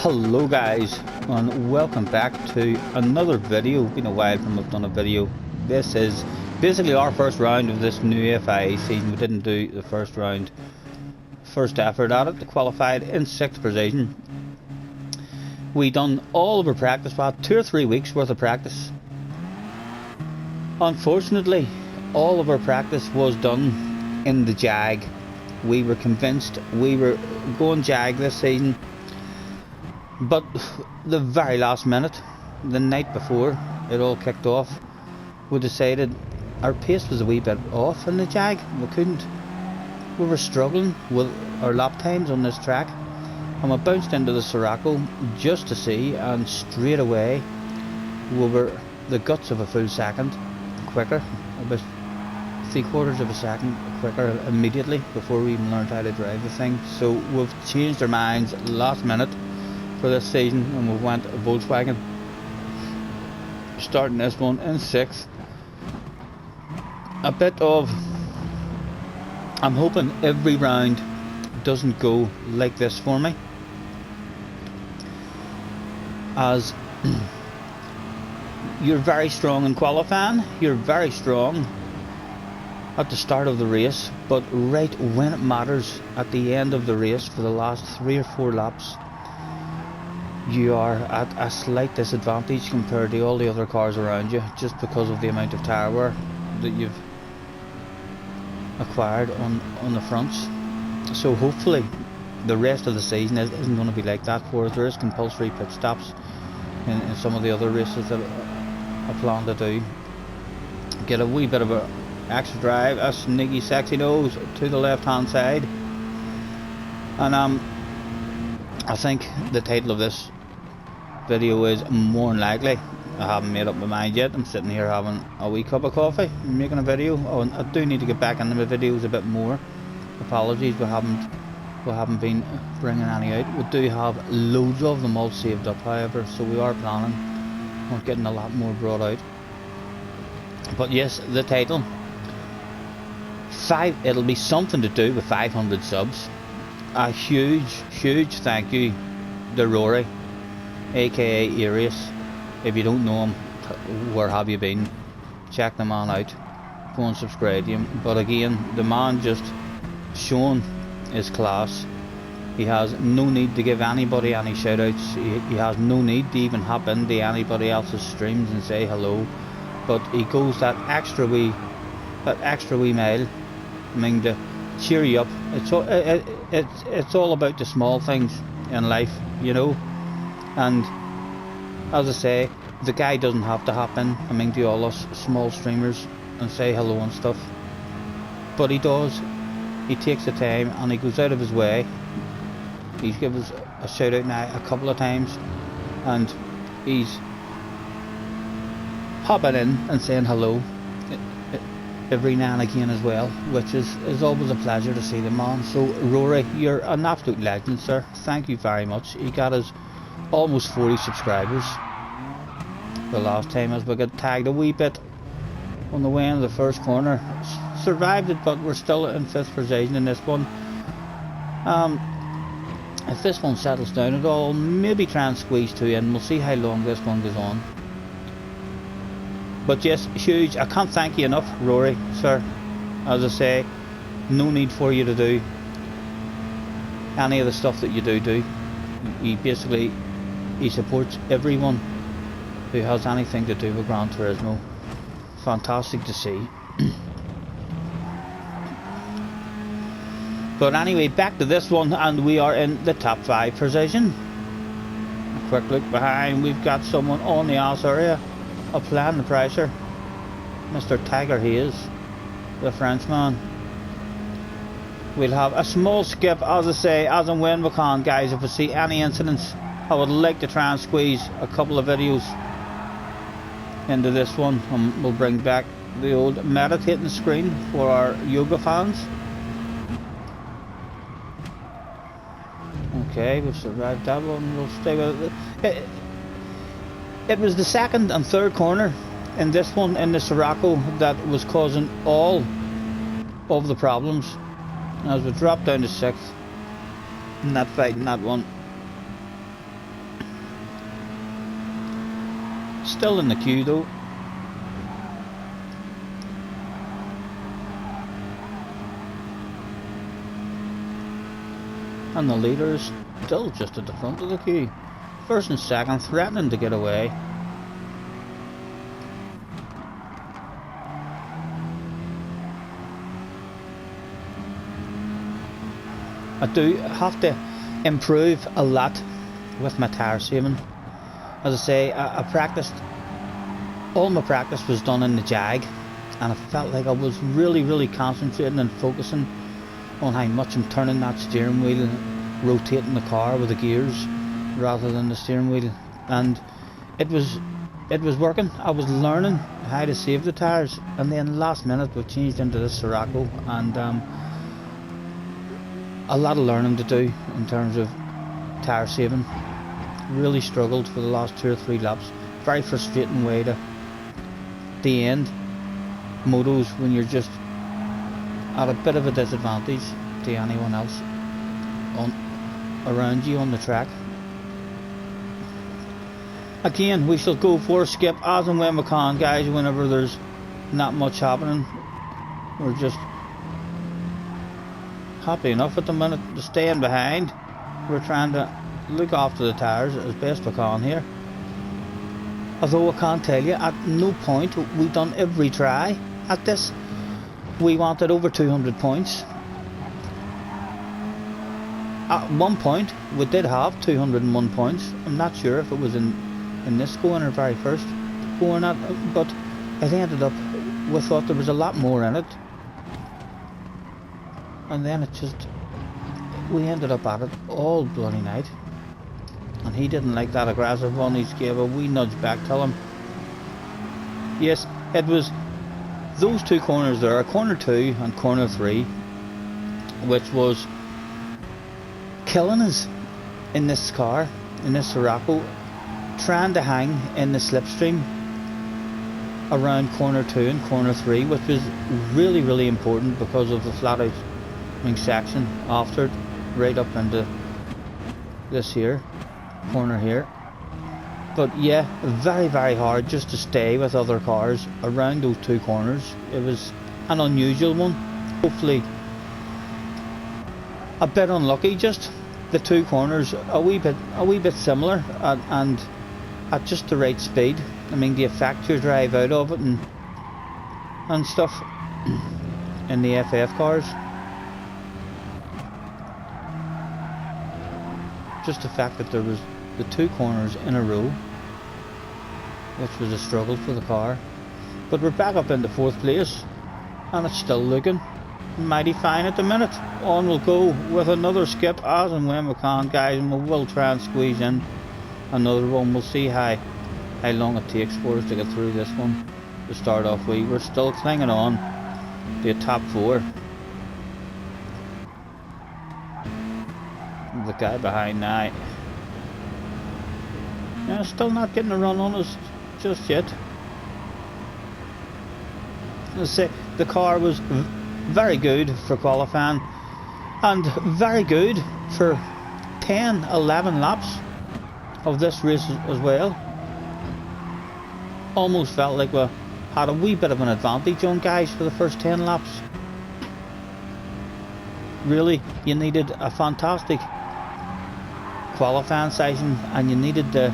Hello guys, and welcome back to another video. Been a while from I've done a video. This is basically our first round of this new FIA season. We didn't do the first round, first effort at it. Qualified in 6th position. We done all of our practice, about 2 or 3 weeks worth of practice. Unfortunately, all of our practice was done in the Jag. We were convinced we were going Jag this season. But the very last minute, the night before it all kicked off, we decided our pace was a wee bit off in the Jag. We were struggling with our lap times on this track, and we bounced into the Sirocco just to see, and straight away we were the guts of a full second quicker, about 3/4 of a second quicker immediately before we even learned how to drive the thing. So we've changed our minds last minute for this season, and we went Volkswagen, starting this one in 6th. I'm hoping every round doesn't go like this for me, as you're very strong in qualifying, you're very strong at the start of the race, but right when it matters at the end of the race, for the last 3 or 4 laps, you are at a slight disadvantage compared to all the other cars around you, just because of the amount of tyre wear that you've acquired on the fronts. So hopefully the rest of the season isn't going to be like that for us. There is compulsory pit stops in some of the other races that I plan to do. Get a wee bit of a extra drive, a sneaky sexy nose to the left hand side, and I think the title of this video is more than likely, I haven't made up my mind yet. I'm sitting here having a wee cup of coffee, making a video. Oh, I do need to get back into my videos a bit more. Apologies, we haven't been bringing any out. We do have loads of them all saved up, however, so we are planning on getting a lot more brought out. But yes, the title, it'll be something to do with 500 subs. A huge thank you to Rory, aka Arius. If you don't know him, where have you been? Check the man out, go and subscribe to him. But again, the man just shown his class. He has no need to give anybody any shout outs. He has no need to even hop into anybody else's streams and say hello, but he goes that extra wee mile, I mean, to cheer you up. It's all about the small things in life, you know. And as I say, the guy doesn't have to hop in, I mean, to all us small streamers and say hello and stuff, but he does. He takes the time and he goes out of his way. He's given us a shout out now a couple of times, and he's hopping in and saying hello every now and again as well, which is always a pleasure to see the man. So Rory, you're an absolute legend, sir. Thank you very much. He got us almost 40 subscribers the last time, as we got tagged a wee bit on the way into the first corner. Survived it, but we're still in 5th position in this one. If this one settles down at all, maybe try and squeeze 2 in. We'll see how long this one goes on. But yes, huge. I can't thank you enough, Rory, sir. As I say, no need for you to do any of the stuff that you do. He supports everyone who has anything to do with Gran Turismo. Fantastic to see. But anyway, back to this one, and we are in the top 5 position. A quick look behind, we've got someone on the ass area applying the pressure. Mr. Tiger Hayes, the Frenchman. We'll have a small skip, as I say, as and when we can, guys. If we see any incidents, I would like to try and squeeze a couple of videos into this one, and we'll bring back the old meditating screen for our yoga fans. Okay, we've survived that one. We'll stay with it. It was the 2nd and 3rd corner in this one, in the Sirocco, that was causing all of the problems. As we drop down to 6th, not fighting that one. Still in the queue though. And the leader is still just at the front of the queue. First and second threatening to get away. I do have to improve a lot with my tyre saving. As I say, I practiced, all my practice was done in the Jag, and I felt like I was really concentrating and focusing on how much I'm turning that steering wheel and rotating the car with the gears rather than the steering wheel, and it was working. I was learning how to save the tyres, and then last minute we changed into this Sirocco, and a lot of learning to do in terms of tyre saving. Really struggled for the last 2 or 3 laps. Very frustrating way to the end motos when you're just at a bit of a disadvantage to anyone else around you on the track. Again, we shall go for a skip as and when we can, guys, whenever there's not much happening. We're just happy enough at the minute to staying behind. We're trying to look after the tyres as best we can here. Although I can't tell you, at no point we done every try at this. We wanted over 200 points. At one point we did have 201 points. I'm not sure if it was in this going or very first going at, but it ended up, we thought there was a lot more in it, and then we ended up at it all bloody night. And he didn't like that aggressive one. He gave a wee nudge back to him. Yes, it was those 2 corners there, corner 2 and corner 3, which was killing us in this car, in this Sirocco, trying to hang in the slipstream around corner 2 and corner 3, which was really important because of the flat out wing section after it, right up into this here corner here. But yeah, very hard just to stay with other cars around those 2 corners. It was an unusual one. Hopefully a bit unlucky, just the 2 corners a wee bit similar, and at just the right speed. I mean, the effect you drive out of it and stuff in the FF cars. Just the fact that there was the 2 corners in a row, which was a struggle for the car. But we're back up into 4th place, and it's still looking mighty fine at the minute. On we'll go with another skip as and when we can, guys, and we will try and squeeze in another one. We'll see how long it takes for us to get through this one. To start off with, we're still clinging on to a top 4. The guy behind now, yeah, still not getting a run on us just yet. Let's say the car was very good for qualifying and very good for 10-11 laps of this race as well. Almost felt like we had a wee bit of an advantage on guys for the first 10 laps. Really, you needed a fantastic qualifying session, and you needed to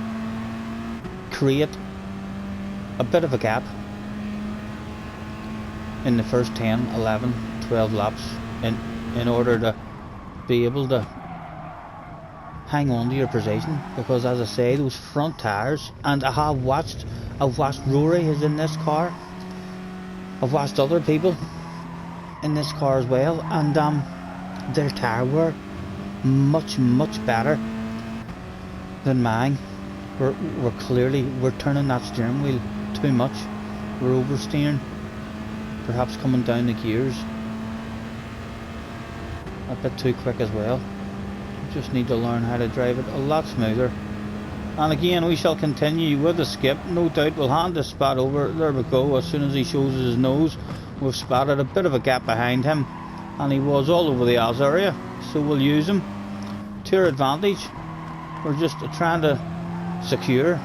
create a bit of a gap in the first 10, 11, 12 laps in order to be able to hang on to your position, because as I say, those front tyres, and I've watched Rory is in this car, I've watched other people in this car as well, and their tyre wear much better than mine. We're turning that steering wheel too much. We're oversteering, perhaps coming down the gears a bit too quick as well. Just need to learn how to drive it a lot smoother. And again, we shall continue with the skip. No doubt we'll hand this spot over. There we go. As soon as he shows his nose, we've spotted a bit of a gap behind him, and he was all over the Oz area, so we'll use him to our advantage. We're just trying to secure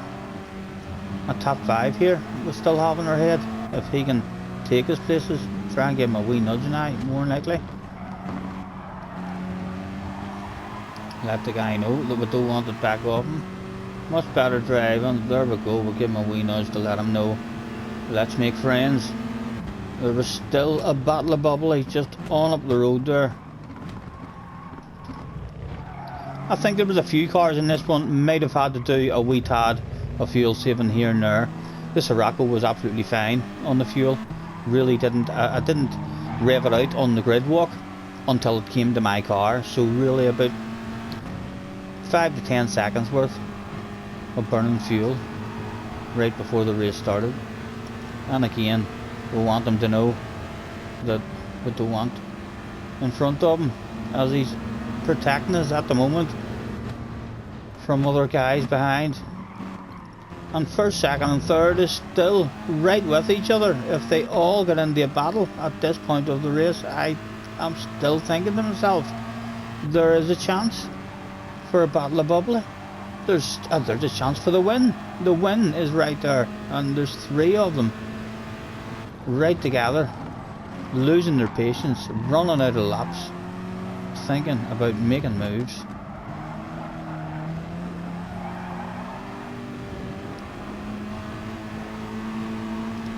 a top 5 here we still have in our head. If he can take his places, try and give him a wee nudge now, more than likely. Let the guy know that we don't want it back off him. Much better driving. There we go, we'll give him a wee nudge to let him know. Let's make friends. There was still a battle of bubbly just on up the road there. I think there was a few cars in this one might have had to do a wee tad of fuel saving here and there. The Sirocco was absolutely fine on the fuel. Really didn't, I didn't rev it out on the grid walk until it came to my car. So really about 5 to 10 seconds worth of burning fuel right before the race started. And again, we want them to know that we don't want in front of him, as he's protecting us at the moment from other guys behind. And first, second and third is still right with each other. If they all get into a battle at this point of the race, I'm still thinking to myself, there is a chance for a battle of bubbly. There's a chance for the win. The win is right there, and there's 3 of them right together, losing their patience, running out of laps, thinking about making moves.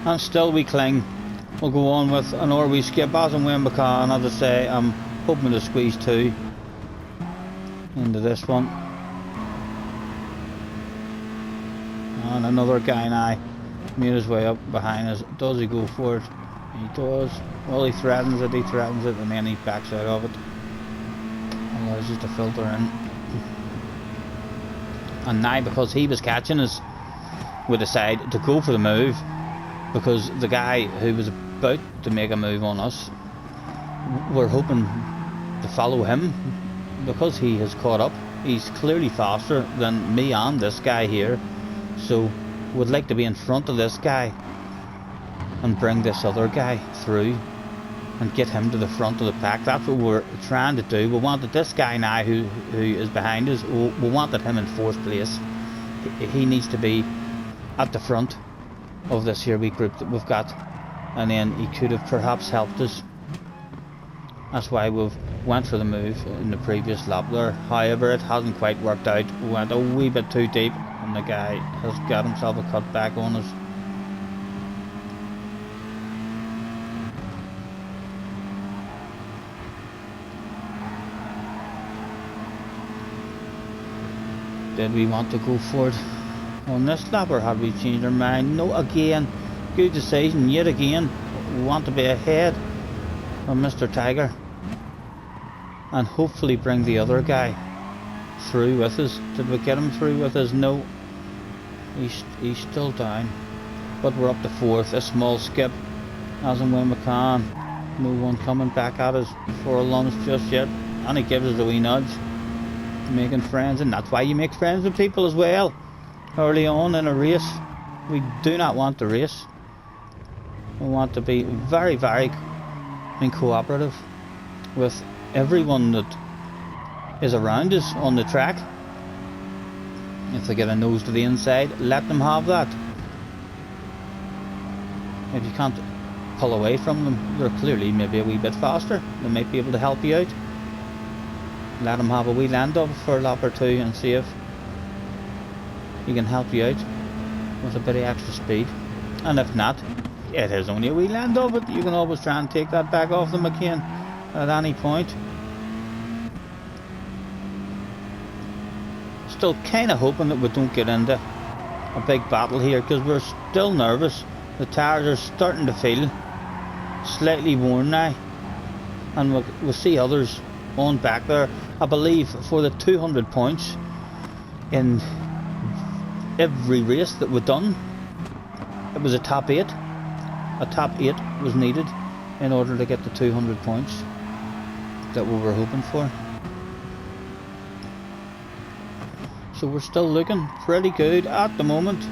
And still we cling. We'll go on with an Rory skip as and when we can. As I say, I'm hoping to squeeze 2 into this one. And another guy now made his way up behind us. Does he go for it? He does. Well, he threatens it, and then he backs out of it. Allows us to filter in. And now, because he was catching us, we decided to go for the move, because the guy who was about to make a move on us, we're hoping to follow him, because he has caught up. He's clearly faster than me and this guy here, so we'd like to be in front of this guy and bring this other guy through and get him to the front of the pack. That's what we're trying to do. We wanted this guy now who is behind us, we wanted him in 4th place. He needs to be at the front of this here wee group that we've got, and then he could have perhaps helped us. That's why we've went for the move in the previous lap there. However, it hasn't quite worked out. We went a wee bit too deep, and the guy has got himself a cut back on us. Did we want to go for it on this lap, or had we changed our mind? No, again, good decision yet again. We want to be ahead of Mr. Tiger and hopefully bring the other guy through with us. Did we get him through with us? No, he's still down, but we're up to 4th. A small skip as and when we can. No one coming back at us for a lunge just yet, and he gives us a wee nudge. Making friends, and that's why you make friends with people as well early on in a race. We do not want to race. We want to be very, very cooperative with everyone that is around us on the track. If they get a nose to the inside, let them have that. If you can't pull away from them, they're clearly maybe a wee bit faster. They might be able to help you out. Let him have a wee land up for a lap or 2 and see if he can help you out with a bit of extra speed. And if not, it is only a wee land up, but you can always try and take that back off them again at any point. Still kind of hoping that we don't get into a big battle here, because we're still nervous. The tyres are starting to feel slightly worn now, and we'll see others on back there. I believe for the 200 points in every race that we've done, it was a top 8. A top 8 was needed in order to get the 200 points that we were hoping for. So we're still looking pretty good at the moment.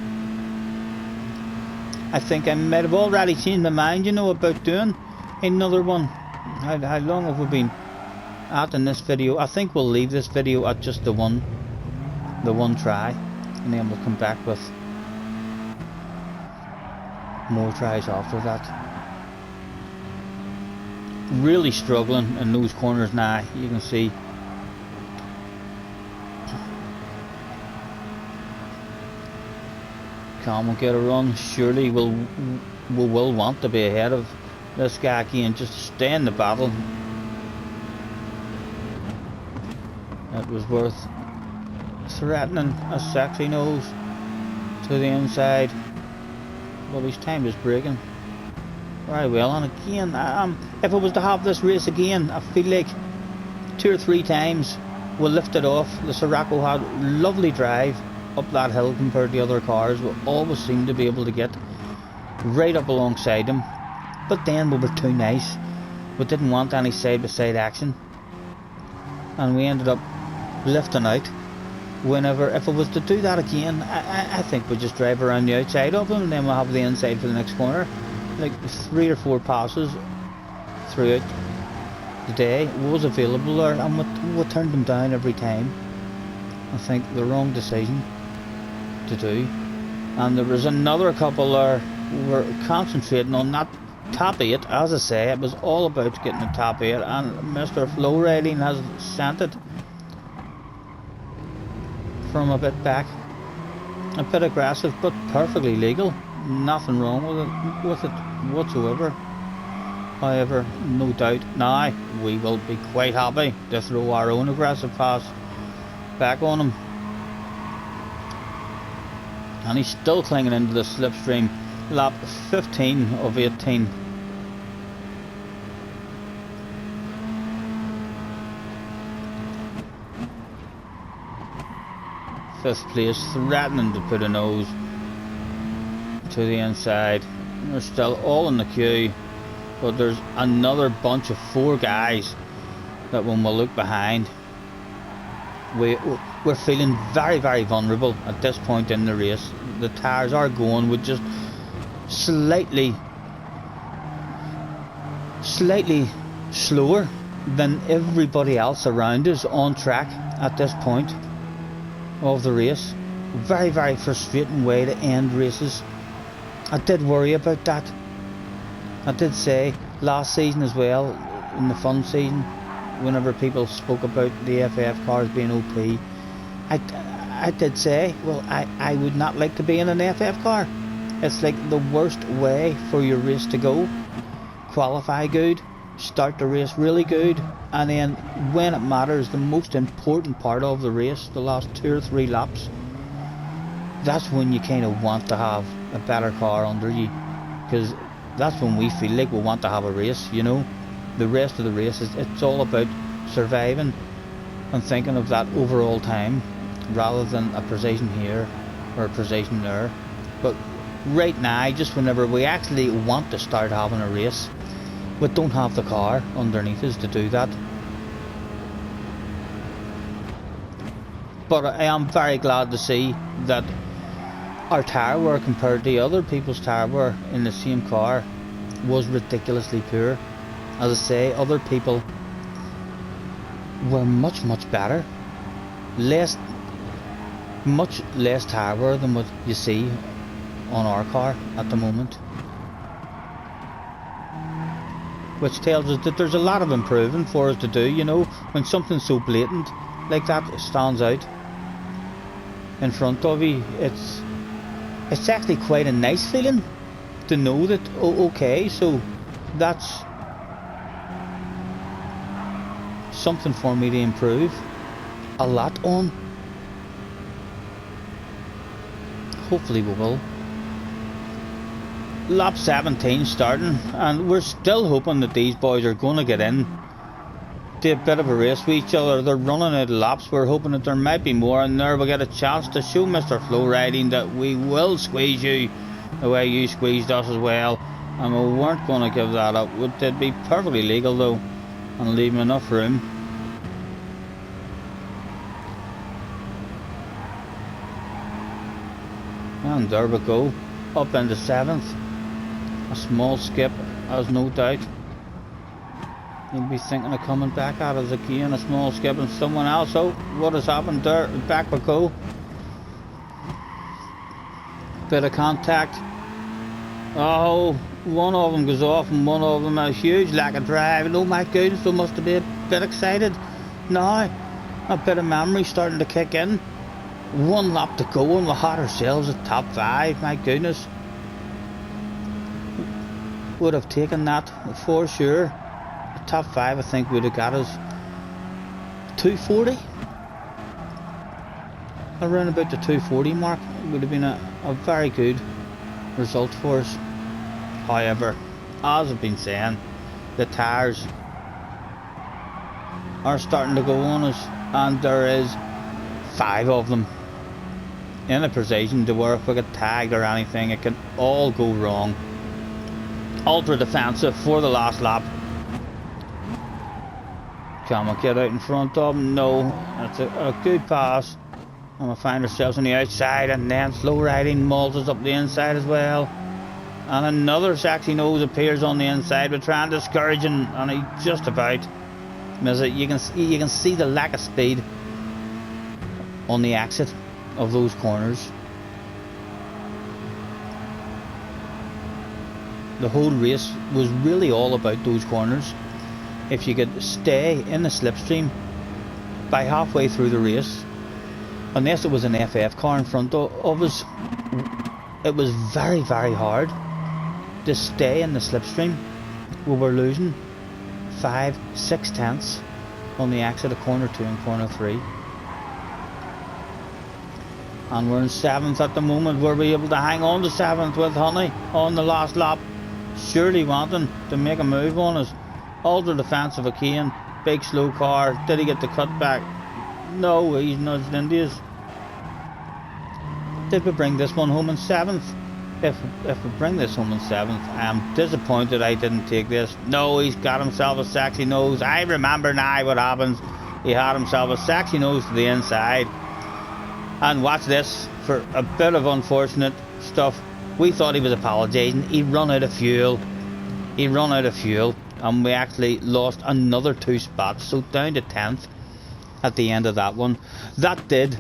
I think I might have already changed my mind, you know, about doing another one. How long have we been at in this video? I think we'll leave this video at just the one try, and then we'll come back with more tries after that. Really struggling in those corners now, you can see. Can we get a run? Surely we will want to be ahead of this guy again, just to stay in the battle. It was worth threatening a sexy nose to the inside, but his time is breaking very well. And again, if I was to have this race again, I feel like 2 or 3 times we'll lift it off. The Sirocco had lovely drive up that hill compared to other cars. We always seem to be able to get right up alongside them, but then we were too nice. We didn't want any side-by-side action, and we ended up lifting out. Whenever, if I was to do that again, I think we'd just drive around the outside of them, and then we'll have the inside for the next corner. Like 3 or 4 passes throughout the day was available there, and we turned them down every time. I think the wrong decision to do. And there was another couple there who were concentrating on that top 8. As I say, it was all about getting the top 8, and Mr. Flow Riding has sent it from a bit back. A bit aggressive, but perfectly legal. Nothing wrong with it whatsoever. However, no doubt now we will be quite happy to throw our own aggressive pass back on him. And he's still clinging into the slipstream. Lap 15 of 18. Fifth place, threatening to put a nose to the inside. They're still all in the queue, but there's another bunch of 4 guys that when we look behind, we're feeling very, very vulnerable at this point in the race. The tyres are going with just slightly slower than everybody else around us on track at this point of the race. Very, very frustrating way to end races. I did worry about that. I did say last season as well, in the fun season, whenever people spoke about the FF cars being OP, I did say, well, I would not like to be in an FF car. It's like the worst way for your race to go. Qualify good, start the race really good, and then when it matters, the most important part of the race, the last 2 or 3 laps, that's when you kind of want to have a better car under you, because that's when we feel like we want to have a race, you know. The rest of the race it's all about surviving and thinking of that overall time rather than a position here or a position there. But right now, just whenever we actually want to start having a race, we don't have the car underneath us to do that. But I am very glad to see that our tyre wear compared to other people's tyre wear in the same car was ridiculously poor. As I say, other people were much better. Much less tyre wear than what you see on our car at the moment. Which tells us that there's a lot of improving for us to do, you know, when something so blatant like that stands out in front of you. It's actually quite a nice feeling to know that, oh, okay, so that's something for me to improve a lot on. Hopefully we will. Lap 17 starting, and we're still hoping that these boys are going to get in to a bit of a race with each other. They're running out of laps. We're hoping that there might be more, and there we get a chance to show Mr. Flow Riding that we will squeeze you the way you squeezed us as well, and we weren't going to give that up. It'd be perfectly legal though, and leave him enough room. And there we go, up into 7th. A small skip, as no doubt. He'll be thinking of coming back at us again. A small skip and someone else. Oh, what has happened there? Back we go. Bit of contact. Oh, one of them goes off and one of them a huge lack of drive. And oh my goodness, they must have been a bit excited. Now, a bit of memory starting to kick in. One lap to go and we had ourselves a top 5. My goodness. Would have taken that for sure. The top 5 I think would have got us 240. Around about the 240 mark. It would have been a very good result for us. However, as I've been saying, the tyres are starting to go on us, and there is 5 of them in a position to where if we get tagged or anything, it can all go wrong. Ultra defensive for the last lap. Can we get out in front of him? No. That's a good pass. And we find ourselves on the outside, and then slow riding mauls us up the inside as well. And another sexy nose appears on the inside. We're trying to discourage him, and he just about misses it. You can see the lack of speed on the exit of those corners. The whole race was really all about those corners. If you could stay in the slipstream by halfway through the race, unless it was an FF car in front of us, it was very, very hard to stay in the slipstream. We were losing 5-6 tenths on the exit of corner 2 and corner 3. And we're in 7th at the moment. Were we able to hang on to 7th with Honey on the last lap? Surely wanting to make a move on us. Ultra defensive of Kane. Big slow car. Did he get the cut back? No, he's nudged into us. Did we bring this one home in 7th? If we bring this home in 7th, I am disappointed I didn't take this. No, he's got himself a sexy nose. I remember now what happens. He had himself a sexy nose to the inside. And watch this, for a bit of unfortunate stuff. We thought he was apologising. He run out of fuel. And we actually lost another 2 spots. So down to 10th at the end of that one. That did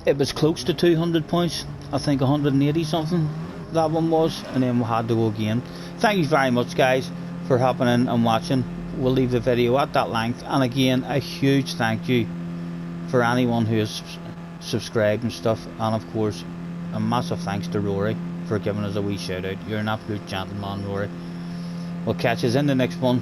it was close to 200 points. I think 180 something that one was. And then we had to go again. Thank you very much, guys, for hopping in and watching. We'll leave the video at that length, and again a huge thank you for anyone who has subscribed and stuff, and of course a massive thanks to Rory for giving us a wee shout out. You're an absolute gentleman, Rory. We'll catch us in the next one.